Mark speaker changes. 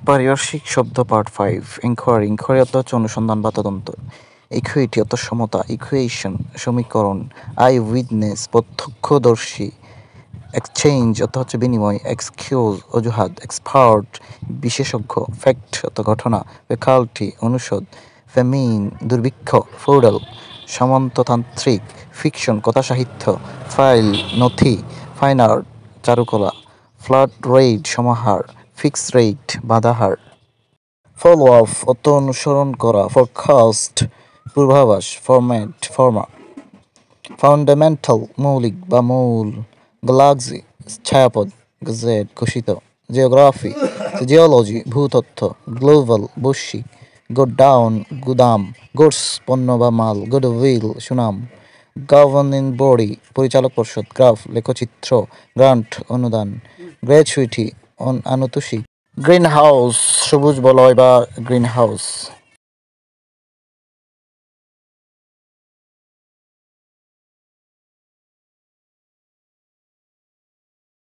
Speaker 1: পারিপার্শ্বিক শব্দ part 5 inquiry inquiry অর্থ হচ্ছে অনুসন্ধান বা তদন্ত। ইকুইটি অর্থ সমতা, ইকুয়েশন সমীকরণ। আই উইটনেস প্রত্যক্ষদর্শী। এক্সচেঞ্জ অর্থ হচ্ছে বিনিময়। এক্সকিউজ অজুহাত। এক্সপার্ট বিশেষজ্ঞ। ফ্যাক্ট অর্থ ঘটনা। ফ্যাকাল্টি অনুষদ। ফেমিন দুর্ভিক্ষ। ফিউডাল সামন্ততান্ত্রিক। ফিকশন কথা সাহিত্য। ফাইল নথি। ফাইন আর্ট চারুকলা। ফ্ল্যাট রেট সমাহার। ফিক্স রেট বাঁধা হার। ফলো আপ অর্থ অনুসরণ করা। ফরকাস্ট পূর্বাভাস। ফরম্যাট ফর্মা। ফান্ডামেন্টাল মৌলিক বা মূল। গ্যালাক্সি ছায়াপথ। গেজেট ঘোষিত। জিওগ্রাফি জিওলজি ভূতত্ত্ব। গ্লোবাল বৈশ্বিক। গোডাউন গুদাম। গুডস পণ্য বা মাল। গুডউইল সুনাম। গভর্নিং বডি পরিচালক পর্ষদ। গ্রাফ লেখচিত্র। গ্রান্ট অনুদান। গ্র্যাচুইটি আনুতোষিক। গ্রিন হাউস সবুজ বলয় বা গ্রিন হাউস।